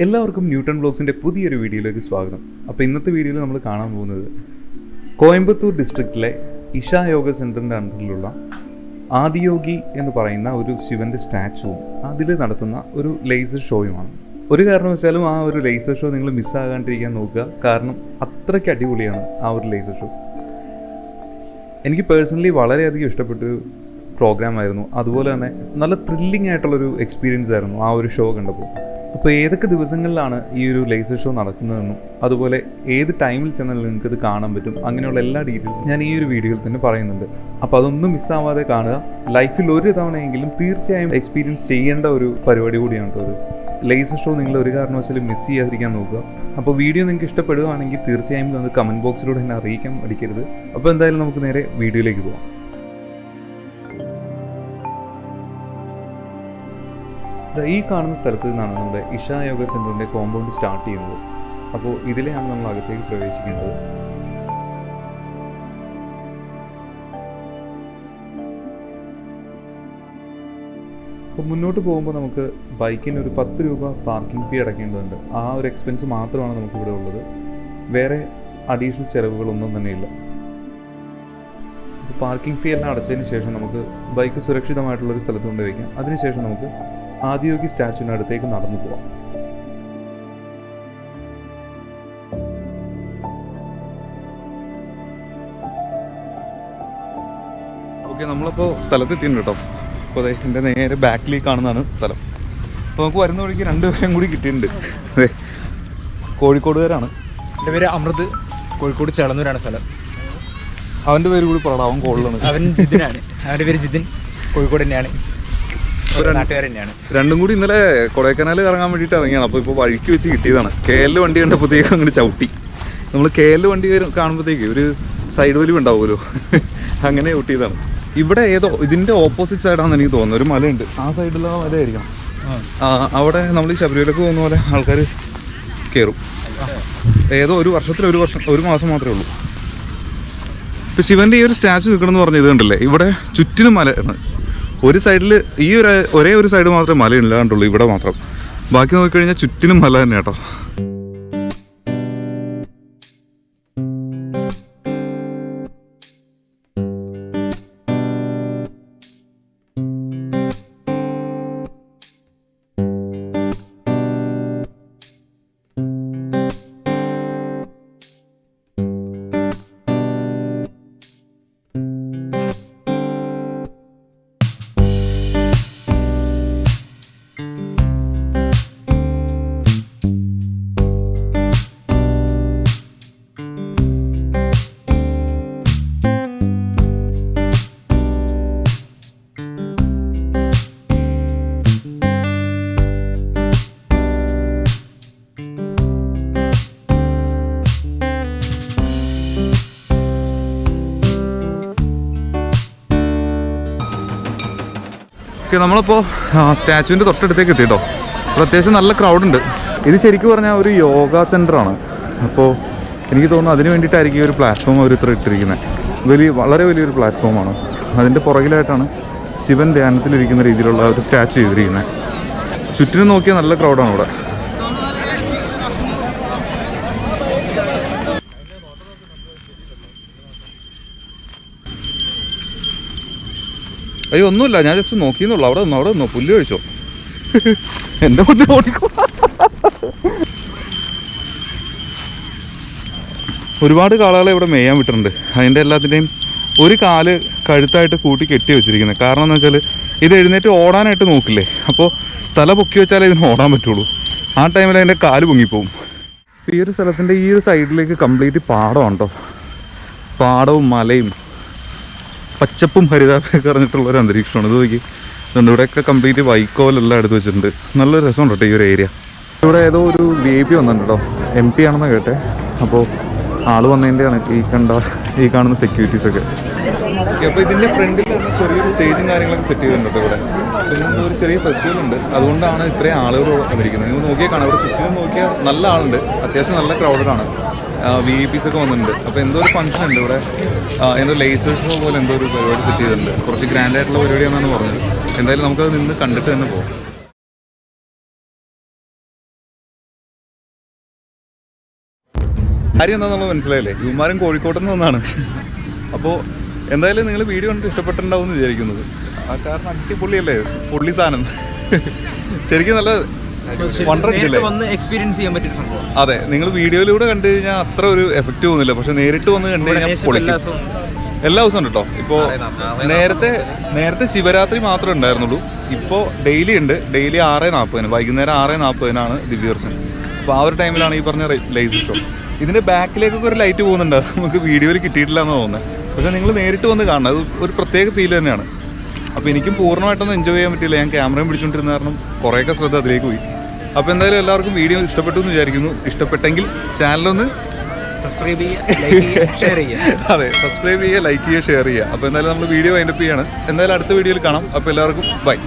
എല്ലാവർക്കും ന്യൂട്ടൺ വ്ലോഗ്സിൻ്റെ പുതിയൊരു വീഡിയോയിലേക്ക് സ്വാഗതം. അപ്പോൾ ഇന്നത്തെ വീഡിയോയിൽ നമ്മൾ കാണാൻ പോകുന്നത് കോയമ്പത്തൂർ ഡിസ്ട്രിക്റ്റിലെ ഇഷ യോഗ സെൻറ്ററിൻ്റെ അണ്ടറിലുള്ള ആദിയോഗി എന്ന് പറയുന്ന ഒരു ശിവൻ്റെ സ്റ്റാച്ചുവും അതിൽ നടത്തുന്ന ഒരു ലേസർ ഷോയുമാണ്. ഒരു കാരണവശാലും ആ ഒരു ലേസർ ഷോ നിങ്ങൾ മിസ്സാകാണ്ടിരിക്കാൻ നോക്കുക, കാരണം അത്രയ്ക്ക് അടിപൊളിയാണ് ആ ഒരു ലേസർ ഷോ. എനിക്ക് പേഴ്സണലി വളരെയധികം ഇഷ്ടപ്പെട്ടൊരു പ്രോഗ്രാമായിരുന്നു. അതുപോലെ തന്നെ നല്ല ത്രില്ലിംഗ് ആയിട്ടുള്ളൊരു എക്സ്പീരിയൻസ് ആയിരുന്നു ആ ഒരു ഷോ കണ്ടപ്പോൾ. അപ്പോൾ ഏതൊക്കെ ദിവസങ്ങളിലാണ് ഈ ഒരു ലേസർ ഷോ നടക്കുന്നതെന്നും അതുപോലെ ഏത് ടൈമിൽ ചെന്നാൽ നിങ്ങൾക്ക് ഇത് കാണാൻ പറ്റും, അങ്ങനെയുള്ള എല്ലാ ഡീറ്റെയിൽസും ഞാൻ ഈ ഒരു വീഡിയോയിൽ തന്നെ പറയുന്നുണ്ട്. അപ്പോൾ അതൊന്നും മിസ്സാവാതെ കാണുക. ലൈഫിൽ ഒരു തവണയെങ്കിലും തീർച്ചയായും എക്സ്പീരിയൻസ് ചെയ്യേണ്ട ഒരു പരിപാടി കൂടിയാണ് അത്. ലേസർ ഷോ നിങ്ങൾ ഒരു കാരണവശാലും മിസ് ചെയ്യാതിരിക്കാൻ നോക്കുക. അപ്പോൾ വീഡിയോ നിങ്ങൾക്ക് ഇഷ്ടപ്പെടുകയാണെങ്കിൽ തീർച്ചയായും അത് കമൻറ്റ് ബോക്സിലൂടെ എന്നെ അറിയിക്കാൻ മടിക്കരുത്. അപ്പോൾ എന്തായാലും നമുക്ക് നേരെ വീഡിയോയിലേക്ക് പോകാം. ഈ കാണുന്ന സ്ഥലത്ത് നിന്നാണ് നമ്മുടെ ഇഷ യോഗ സെൻറ്ററിൻ്റെ കോമ്പൗണ്ട് സ്റ്റാർട്ട് ചെയ്യുന്നത്. അപ്പോൾ ഇതിലെയാണ് നമ്മൾ അകത്തേക്ക് പ്രവേശിക്കേണ്ടത്. അപ്പോൾ മുന്നോട്ട് പോകുമ്പോൾ നമുക്ക് ബൈക്കിന് ഒരു 10 രൂപ പാർക്കിംഗ് ഫീ അടയ്ക്കേണ്ടതുണ്ട്. ആ ഒരു എക്സ്പെൻസ് മാത്രമാണ് നമുക്കിവിടെ ഉള്ളത്. വേറെ അഡീഷണൽ ചിലവുകളൊന്നും തന്നെയില്ല. പാർക്കിംഗ് ഫീ എല്ലാം അടച്ചതിന് ശേഷം നമുക്ക് ബൈക്ക് സുരക്ഷിതമായിട്ടുള്ളൊരു സ്ഥലത്ത് കൊണ്ട് വയ്ക്കാം. അതിനുശേഷം നമുക്ക് ആദിയോഗി സ്റ്റാച്ചുവിന് അടുത്തേക്ക് നടന്നു പോവാം. ഓക്കെ, നമ്മളപ്പോൾ സ്ഥലത്തെത്തിയിട്ടുണ്ട് കേട്ടോ. അപ്പോൾ അതെ, എൻ്റെ നേരെ ബാക്കിലേക്ക് കാണുന്നതാണ് സ്ഥലം. അപ്പോൾ നമുക്ക് വരുന്ന വഴിക്ക് 2 പേരും കൂടി കിട്ടിയിട്ടുണ്ട്. അതെ, കോഴിക്കോടുകാരാണ്. എൻ്റെ പേര് അമൃത്, കോഴിക്കോട് ചേളന്നൂരാണ് സ്ഥലം. അവൻ്റെ പേര് കൂടി പറയണം, അവൻ കോളിലാണ്. അവൻ ജിതിനാണ്, അവൻ്റെ പേര് ജിതിൻ, കോഴിക്കോട് തന്നെയാണ്, നാട്ടുകാർ തന്നെയാണ്. രണ്ടും കൂടി ഇന്നലെ കൊടൈക്കനാൽ ഇറങ്ങാൻ വേണ്ടിയിട്ട് ഇറങ്ങിയാണ്. അപ്പോൾ ഇപ്പോൾ വഴിക്ക് വെച്ച് കിട്ടിയതാണ്. KL വണ്ടി കണ്ടപ്പോഴത്തേക്കും അങ്ങോട്ട് ചവിട്ടി. നമ്മൾ KL വണ്ടി കാണുമ്പോഴത്തേക്ക് ഒരു സൈഡ് വലിവ് ഉണ്ടാവുമല്ലോ, അങ്ങനെ ചവിട്ടിയതാണ്. ഇവിടെ ഏതോ ഇതിൻ്റെ ഓപ്പോസിറ്റ് സൈഡാണെന്ന് എനിക്ക് തോന്നുന്നു. ഒരു മലയുണ്ട്, ആ സൈഡിലുള്ള മലയായിരിക്കണം. അവിടെ നമ്മൾ ഈ ശബരിമലക്ക് പോകുന്ന പോലെ ആൾക്കാർ കയറും. ഏതോ ഒരു മാസം മാത്രമേ ഉള്ളൂ. ഇപ്പം ശിവൻ്റെ ഈ ഒരു സ്റ്റാച്ചു നിൽക്കണമെന്ന് പറഞ്ഞ ഇത് കണ്ടല്ലേ, ഇവിടെ ചുറ്റിനും മലയാണ്. ഒരു സൈഡിൽ ഒരേ ഒരു സൈഡ് മാത്രമേ മലയില്ലാണ്ടുള്ളൂ, ഇവിടെ മാത്രം. ബാക്കി നോക്കിക്കഴിഞ്ഞാൽ ചുറ്റിനും മല തന്നെ കേട്ടോ. നമ്മളിപ്പോൾ സ്റ്റാച്ചുവിൻ്റെ തൊട്ടടുത്തേക്ക് എത്തിയിട്ടോ. അപ്പോൾ അത്യാവശ്യം നല്ല ക്രൗഡുണ്ട്. ഇത് ശരിക്കും പറഞ്ഞാൽ ഒരു യോഗ സെൻ്ററാണ്. അപ്പോൾ എനിക്ക് തോന്നുന്നു അതിന് വേണ്ടിയിട്ടായിരിക്കും ഈ ഒരു പ്ലാറ്റ്ഫോം അവർ ഇത്ര ഇട്ടിരിക്കുന്നത്. വളരെ വലിയൊരു പ്ലാറ്റ്ഫോമാണ്. അതിൻ്റെ പുറകിലായിട്ടാണ് ശിവൻ ധ്യാനത്തിലിരിക്കുന്ന രീതിയിലുള്ള ഒരു സ്റ്റാച്ചു ചെയ്തിരിക്കുന്നത്. ചുറ്റിനും നോക്കിയാൽ നല്ല ക്രൗഡാണ് ഇവിടെ. അയ്യോ, ഒന്നുമില്ല, ഞാൻ ജസ്റ്റ് നോക്കിയെന്നുള്ളൂ. അവിടെ നിന്നോ പുല്ല് കഴിച്ചോ, എൻ്റെ മുന്നേ ഓടിക്കോ. ഒരുപാട് കാളകളെ ഇവിടെ മേയാൻ വിട്ടിട്ടുണ്ട്. അതിൻ്റെ എല്ലാത്തിൻ്റെയും ഒരു കാല് കഴുത്തായിട്ട് കൂട്ടി കെട്ടി വെച്ചിരിക്കുന്നത്. കാരണം എന്ന് വെച്ചാൽ ഇത് എഴുന്നേറ്റ് ഓടാനായിട്ട് നോക്കില്ലേ, അപ്പോൾ തല പൊക്കി വെച്ചാലേ ഇതിന് ഓടാൻ പറ്റുള്ളൂ. ആ ടൈമിൽ അതിൻ്റെ കാല് പൊങ്ങിപ്പോവും. ഈ ഒരു സ്ഥലത്തിൻ്റെ ഈ ഒരു സൈഡിലേക്ക് കംപ്ലീറ്റ് പാടമാണ് കേട്ടോ. പാടവും മലയും പച്ചപ്പും ഹരിതാപയൊക്കെ അറിഞ്ഞിട്ടുള്ളൊരു അന്തരീക്ഷമാണ്. ഇത് നോക്കി, ഇതുകൊണ്ട് ഇവിടെയൊക്കെ കംപ്ലീറ്റ് വൈക്കോലെല്ലാം എടുത്ത് വെച്ചിട്ടുണ്ട്. നല്ലൊരു രസമുണ്ട് കേട്ടോ ഈ ഒരു ഏരിയ. ഇവിടെ ഏതോ ഒരു VIP വന്നിട്ടുണ്ട് കേട്ടോ, MP ആണെന്ന് കേട്ടെ. അപ്പോൾ ആൾ വന്നതിൻ്റെയാണ് ഈ കാണുന്ന സെക്യൂരിറ്റീസൊക്കെ. അപ്പോൾ ഇതിൻ്റെ ഫ്രണ്ടിൽ ചെറിയൊരു സ്റ്റേജും കാര്യങ്ങളൊക്കെ സെറ്റ് ചെയ്തിട്ടുണ്ട് ഇവിടെ. പിന്നെ ഒരു ചെറിയ ഫെസ്റ്റിവൽ ഉണ്ട്, അതുകൊണ്ടാണ് ഇത്രയും ആളുകൾ വന്നിരിക്കുന്നത്. നിങ്ങൾ നോക്കിയാൽ കാണാം, ഇവിടെ ചുറ്റിനും നോക്കിയാൽ നല്ല ആളുണ്ട്. അത്യാവശ്യം നല്ല ക്രൗഡഡാണ്. VIPs ഒക്കെ വന്നിട്ടുണ്ട്. അപ്പോൾ എന്തോ ഒരു ഫംഗ്ഷൻ ഉണ്ട് ഇവിടെ, എന്തോ ലേസർ ഷോ പോലെ എന്തോ ഒരു പരിപാടി സെറ്റ് ചെയ്തിട്ടുണ്ട്. കുറച്ച് ഗ്രാൻഡായിട്ടുള്ള പരിപാടിയാണെന്നാണ് പറഞ്ഞത്. എന്തായാലും നമുക്കത് നിന്ന് കണ്ടിട്ട് തന്നെ പോകാം. കാര്യം എന്താണെന്നുള്ളത് മനസ്സിലായില്ലേ? ഇവന്മാരും കോഴിക്കോട്ടിൽ നിന്ന് വന്നാണ്. അപ്പോൾ എന്തായാലും നിങ്ങൾ വീഡിയോ കണ്ടിട്ട് ഇഷ്ടപ്പെട്ടിട്ടുണ്ടാവും എന്ന് വിചാരിക്കുന്നത്. ആ കാരണം അടിപൊളിയല്ലേ പുള്ളി സാധനം. ശരിക്കും നല്ല എക്സ്പീരിയൻസ് ചെയ്യാൻ പറ്റിയ സംഭവം. അതെ, നിങ്ങൾ വീഡിയോയിലൂടെ കണ്ടു കഴിഞ്ഞാൽ അത്ര ഒരു എഫക്റ്റ് തോന്നില്ല, പക്ഷെ നേരിട്ട് വന്ന് കണ്ടു കഴിഞ്ഞാൽ പൊളിക്കും. എല്ലാ ദിവസവും ഉണ്ട് കേട്ടോ. ഇപ്പോൾ നേരത്തെ ശിവരാത്രി മാത്രമേ ഉണ്ടായിരുന്നുള്ളൂ. ഇപ്പോൾ ഡെയിലി ഉണ്ട്. ഡെയിലി 6:40 വൈകുന്നേരം 6:40 ദിവ്യദർശൻ. അപ്പോൾ ആ ഒരു ടൈമിലാണ് ഈ പറഞ്ഞ ലൈറ്റ് ഷോ. ഇതിൻ്റെ ബാക്കിലേക്കൊക്കെ ഒരു ലൈറ്റ് പോകുന്നുണ്ട്, നമുക്ക് വീഡിയോയിൽ കിട്ടിയിട്ടില്ല എന്ന് തോന്നുന്നത്. പക്ഷേ നിങ്ങൾ നേരിട്ട് വന്ന് കാണണം, അത് ഒരു പ്രത്യേക ഫീൽ തന്നെയാണ്. അപ്പോൾ എനിക്കും പൂർണ്ണമായിട്ടൊന്നും എൻജോയ് ചെയ്യാൻ പറ്റില്ല. ഞാൻ ക്യാമറയും പിടിച്ചുകൊണ്ടിരുന്ന കാരണം കുറേയൊക്കെ ശ്രദ്ധ അതിലേക്ക് പോയി. അപ്പോൾ എന്തായാലും എല്ലാവർക്കും വീഡിയോ ഇഷ്ടപ്പെട്ടു എന്ന് വിചാരിക്കുന്നു. ഇഷ്ടപ്പെട്ടെങ്കിൽ ചാനലൊന്ന് സബ്സ്ക്രൈബ് ചെയ്യുക, ഷെയർ ചെയ്യുക. അതെ, സബ്സ്ക്രൈബ് ചെയ്യുക, ലൈക്ക് ചെയ്യുക, ഷെയർ ചെയ്യുക. അപ്പോൾ എന്തായാലും നമ്മൾ വീഡിയോ വൈൻഡപ്പ് ചെയ്യാണ്. എന്തായാലും അടുത്ത വീഡിയോയിൽ കാണാം. അപ്പോൾ എല്ലാവർക്കും ബൈ.